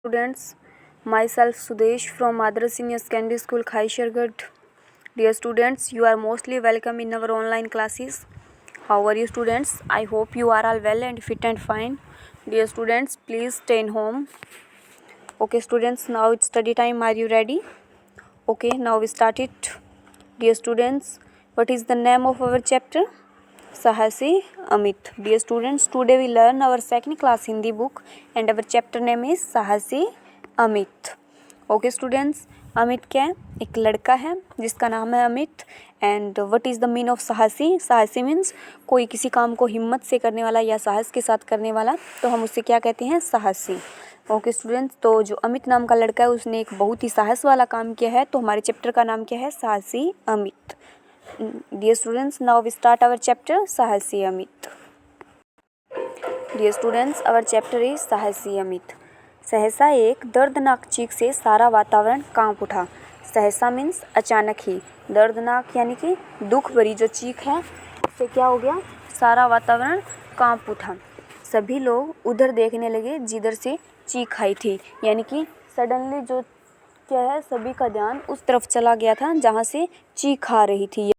Students, myself Sudesh from Adarsh Senior Secondary School, Khaishargarh. Dear students, you are mostly welcome in our online classes. How are you students? I hope you are all well and fit and fine. Dear students, please stay in home. Okay students, now it's study time. Are you ready? Okay, now we start it. Dear students, what is the name of our chapter? Sahasi Amit. Dear students, today we learn our second class Hindi book and our chapter name is Sahasi Amit. Okay students, Amit क्या है? एक लड़का है जिसका नाम है Amit. And what is the mean of साहसी? साहसी मीन्स कोई किसी काम को हिम्मत से करने वाला या साहस के साथ करने वाला, तो हम उससे क्या कहते हैं? साहसी. ओके स्टूडेंट्स, तो जो अमित नाम का लड़का है उसने एक बहुत ही साहस वाला काम किया है, तो हमारे चैप्टर का नाम क्या है? साहसी Amit. Dear students, now we start our chapter Sahasi Amit. Dear students, our chapter is Sahasi Amit. सहसा एक दर्दनाक चीख से सारा वातावरण कांप उठा. सहसा मीन्स अचानक ही, दर्दनाक यानी कि दुख भरी जो चीख है उससे क्या हो गया? सारा वातावरण कांप उठा. सभी लोग उधर देखने लगे जिधर से चीख आई थी, यानी कि सडनली जो क्या है, सभी का ध्यान उस तरफ चला गया था जहाँ से चीख आ रही थी.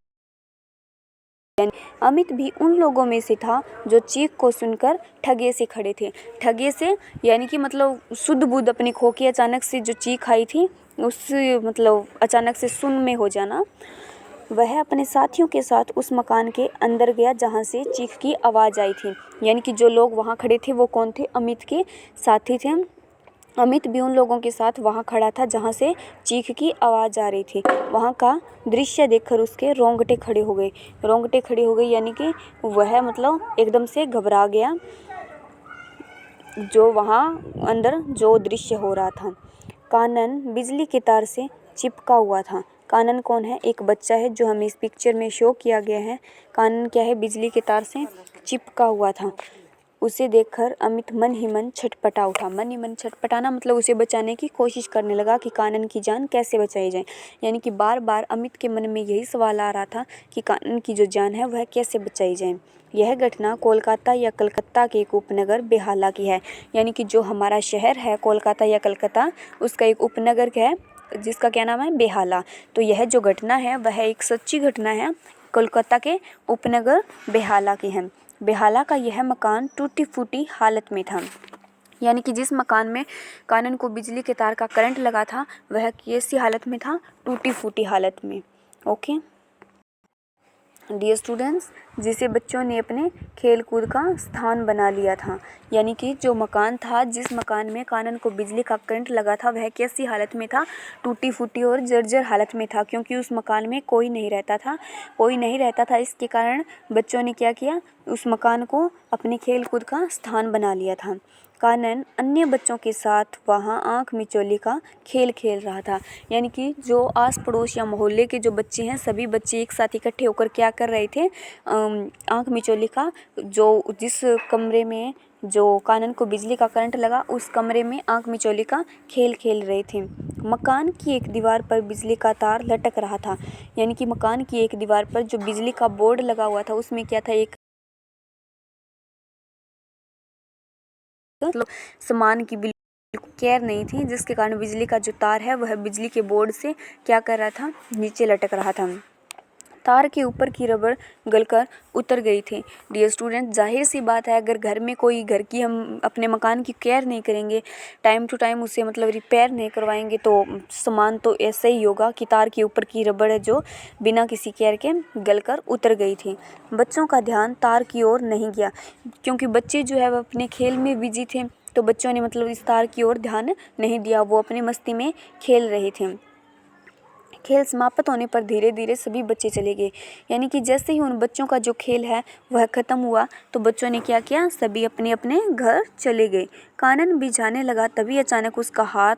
अमित भी उन लोगों में से था जो चीख को सुनकर ठगे से खड़े थे. ठगे से यानी कि मतलब शुद्ध बुद्ध अपनी खो के अचानक से जो चीख आई थी उस मतलब अचानक से सुन में हो जाना. वह अपने साथियों के साथ उस मकान के अंदर गया जहां से चीख की आवाज़ आई थी. यानी कि जो लोग वहां खड़े थे वो कौन थे? अमित के साथी थे. अमित भी उन लोगों के साथ वहाँ खड़ा था जहाँ से चीख की आवाज़ आ रही थी. वहाँ का दृश्य देखकर उसके रोंगटे खड़े हो गए. रोंगटे खड़े हो गए यानी कि वह मतलब एकदम से घबरा गया जो वहाँ अंदर जो दृश्य हो रहा था. कानन बिजली के तार से चिपका हुआ था. कानन कौन है? एक बच्चा है जो हमें इस पिक्चर में शो किया गया है. कानन क्या है? बिजली के तार से चिपका हुआ था. उसे देखकर अमित मन ही मन छटपटा उठा. मन ही मन छटपटाना मतलब उसे बचाने की कोशिश करने लगा कि कानन की जान कैसे बचाई जाए. यानी कि बार बार अमित के मन में यही सवाल आ रहा था कि कानन की जो जान है वह कैसे बचाई जाए. यह घटना कोलकाता या कलकत्ता के एक उपनगर बेहाला की है. यानी कि जो हमारा शहर है कोलकाता या कलकत्ता, उसका एक उपनगर है जिसका क्या नाम है? बेहाला. तो यह जो घटना है वह एक सच्ची घटना है, कोलकाता के उपनगर बेहाला की है. बेहाला का यह मकान टूटी फूटी हालत में था. यानी कि जिस मकान में कानन को बिजली के तार का करंट लगा था वह कैसी हालत में था? टूटी फूटी हालत में. ओके डियर स्टूडेंट्स, जिसे बच्चों ने अपने खेल कूद का स्थान बना लिया था. यानी कि जो मकान था, जिस मकान में कानन को बिजली का करंट लगा था वह कैसी हालत में था? टूटी फूटी और जर्जर हालत में था, क्योंकि उस मकान में कोई नहीं रहता था. कोई नहीं रहता था, इसके कारण बच्चों ने क्या किया? उस मकान को अपने खेल कूद का स्थान बना लिया था. कानन अन्य बच्चों के साथ वहाँ आँख मिचौली का खेल खेल रहा था. यानी कि जो आस पड़ोस या मोहल्ले के जो बच्चे हैं, सभी बच्चे एक साथ इकट्ठे होकर क्या कर रहे थे? आँख मिचौली का, जो जिस कमरे में जो कानन को बिजली का करंट लगा उस कमरे में आँख मिचौली का खेल खेल रहे थे. मकान की एक दीवार पर बिजली का तार लटक रहा था. यानी कि मकान की एक दीवार पर जो बिजली का बोर्ड लगा हुआ था उसमें क्या था? एक सामान की बिल्कुल केयर नहीं थी, जिसके कारण बिजली का जो तार है वह बिजली के बोर्ड से क्या कर रहा था? नीचे लटक रहा था. तार के ऊपर की रबड़ गलकर उतर गई थी. डियर स्टूडेंट, जाहिर सी बात है अगर घर में कोई घर की हम अपने मकान की केयर नहीं करेंगे, टाइम टू टाइम उसे मतलब रिपेयर नहीं करवाएंगे, तो सामान तो ऐसे ही होगा कि तार के ऊपर की रबड़ है जो बिना किसी केयर के गलकर उतर गई थी. बच्चों का ध्यान तार की ओर नहीं गया, क्योंकि बच्चे जो है वह अपने खेल में बिजी थे, तो बच्चों ने मतलब इस तार की ओर ध्यान नहीं दिया. वो अपनी मस्ती में खेल रहे थे. खेल समाप्त होने पर धीरे धीरे सभी बच्चे चले गए. यानी कि जैसे ही उन बच्चों का जो खेल है वह ख़त्म हुआ तो बच्चों ने क्या किया? सभी अपने अपने घर चले गए. कानन भी जाने लगा, तभी अचानक उसका हाथ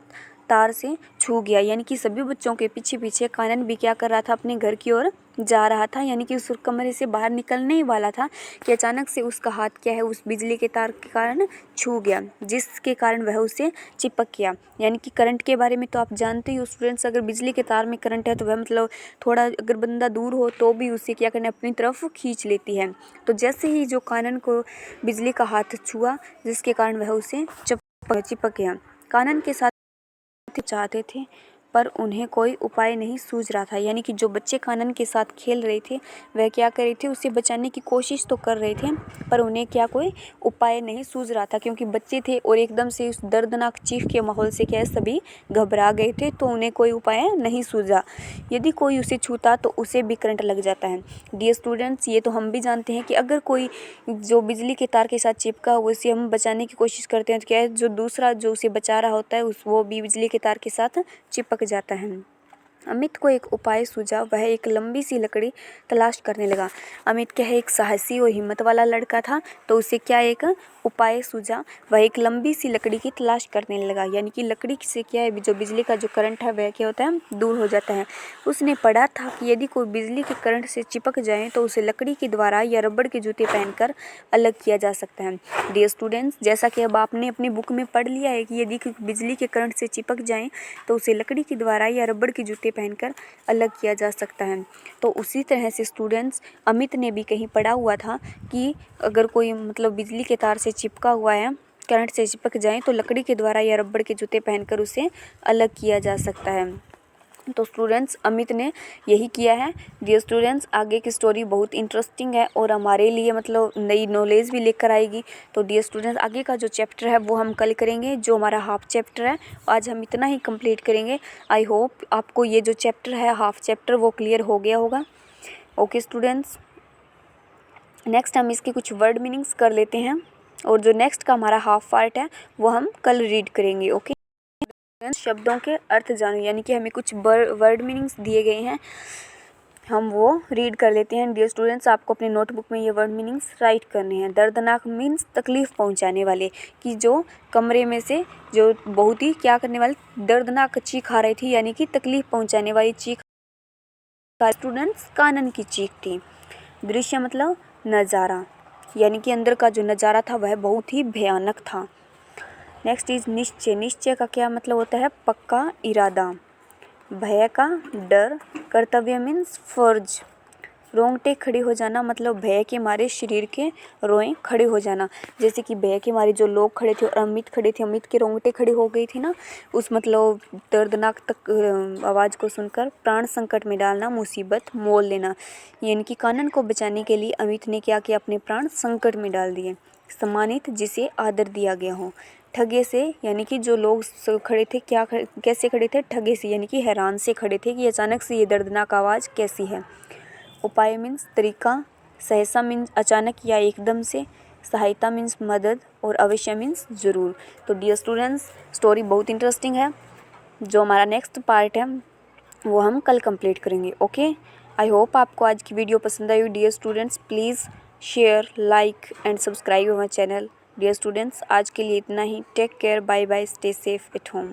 तार से छू गया. यानी कि सभी बच्चों के पीछे पीछे कानन भी क्या कर रहा था? अपने घर की ओर जा रहा था. यानी कि उस कमरे से बाहर निकलने ही वाला था कि अचानक से उसका हाथ क्या है? उस बिजली के तार के कारण छू गया, जिसके कारण वह उसे चिपक गया. यानी कि करंट के बारे में तो आप जानते ही हो स्टूडेंट्स, अगर बिजली के तार में करंट है तो वह मतलब थोड़ा अगर बंदा दूर हो तो भी उसे क्या करना? अपनी तरफ खींच लेती है. तो जैसे ही जो कानन को बिजली का हाथ छुआ, जिसके कारण वह उसे चिपक गया. कानन के साथ चाहते थे पर उन्हें कोई उपाय नहीं सूझ रहा था। यानी कि जो बच्चे कानन के साथ खेल रहे थे वह क्या कर रहे थे, उसे बचाने की कोशिश तो कर रहे थे पर उन्हें क्या कोई उपाय नहीं सूझ रहा था, क्योंकि बच्चे थे और एकदम से उस दर्दनाक चीख के माहौल से क्या है सभी घबरा गए थे, तो उन्हें कोई उपाय नहीं सूझा। यदि कोई उसे छूता तो उसे भी करंट लग जाता है। डियर स्टूडेंट्स, ये तो हम भी जानते हैं कि अगर कोई जो बिजली के तार के साथ चिपका हुआ उसे हम बचाने की कोशिश करते हैं तो क्या है, जो दूसरा जो उसे बचा रहा होता है वो भी बिजली के तार के साथ चिपक जाता है। अमित को एक उपाय सूझा। वह एक लंबी सी लकड़ी तलाश करने लगा। अमित क्या है, एक साहसी और हिम्मत वाला लड़का था, तो उसे क्या एक उपाय सूझा। वह एक लंबी सी लकड़ी की तलाश करने लगा। यानी कि लकड़ी से क्या है, जो बिजली का जो करंट है वह क्या होता है, दूर हो जाता है। उसने पढ़ा था कि यदि कोई बिजली के करंट से चिपक जाए तो उसे लकड़ी के द्वारा या रबड़ के जूते पहनकर अलग किया जा सकता है। डियर स्टूडेंट्स, जैसा कि अब आपने अपनी बुक में पढ़ लिया है कि यदि बिजली के करंट से चिपक जाए तो उसे लकड़ी के द्वारा या रबड़ के जूते पहनकर अलग किया जा सकता है। तो उसी तरह से स्टूडेंट्स, अमित ने भी कहीं पढ़ा हुआ था कि अगर कोई मतलब बिजली के तार से चिपका हुआ है, करंट से चिपक जाए तो लकड़ी के द्वारा या रबड़ के जूते पहनकर उसे अलग किया जा सकता है। तो स्टूडेंट्स, अमित ने यही किया है। डियर स्टूडेंट्स, आगे की स्टोरी बहुत इंटरेस्टिंग है और हमारे लिए मतलब नई नॉलेज भी लेकर आएगी। तो डियर स्टूडेंट्स, आगे का जो चैप्टर है वो हम कल करेंगे, जो हमारा हाफ चैप्टर है। आज हम इतना ही कंप्लीट करेंगे। आई होप आपको ये जो चैप्टर है हाफ चैप्टर वो क्लियर हो गया होगा। ओके स्टूडेंट्स, नेक्स्ट हम इसके कुछ वर्ड मीनिंग्स कर लेते हैं और जो नेक्स्ट का हमारा हाफ पार्ट है वो हम कल रीड करेंगे। ओके, शब्दों के अर्थ जानो, यानी कि हमें कुछ वर्ड मीनिंग्स दिए गए हैं, हम वो रीड कर लेते हैं। डियर स्टूडेंट्स, आपको अपने नोटबुक में ये वर्ड मीनिंग्स राइट करने हैं। दर्दनाक मीन्स तकलीफ़ पहुंचाने वाले, कि जो कमरे में से जो बहुत ही क्या करने वाले दर्दनाक चीख आ रही थी, यानी कि तकलीफ़ पहुंचाने वाली चीख। स्टूडेंट्स, कानन की चीख थी। दृश्य मतलब नज़ारा, यानी कि अंदर का जो नज़ारा था वह बहुत ही भयानक था। नेक्स्ट इज निश्चय। निश्चय का क्या मतलब होता है, पक्का इरादा। भय का डर। कर्तव्य मीन्स फर्ज। रोंगटे खड़े हो जाना मतलब भय के मारे शरीर के रोएं खड़े हो जाना। जैसे कि भय के मारे जो लोग खड़े थे और अमित खड़े थे, अमित के रोंगटे खड़े हो गई थी ना, उस मतलब दर्दनाक तक आवाज़ को सुनकर प्राण संकट में डालना, मुसीबत मोल लेना। यानी कि कानन को बचाने के लिए अमित ने क्या किया, अपने प्राण संकट में डाल दिए। सम्मानित, जिसे आदर दिया गया हो। ठगे से, यानी कि जो लोग खड़े थे कैसे खड़े थे, ठगे से, यानी कि हैरान से खड़े थे कि अचानक से ये दर्दनाक आवाज़ कैसी है। उपाय मीन्स तरीका। सहसा मीन्स अचानक या एकदम से। सहायता मीन्स मदद और अवश्य मीन्स ज़रूर। तो डियर स्टूडेंट्स, स्टोरी बहुत इंटरेस्टिंग है। जो हमारा नेक्स्ट पार्ट है वो हम कल कंप्लीट करेंगे। ओके, आई होप आपको आज की वीडियो पसंद आई। Dear students, please share, like and subscribe our channel. Dear students, आज के लिए इतना ही। Take care, bye bye, stay safe at home.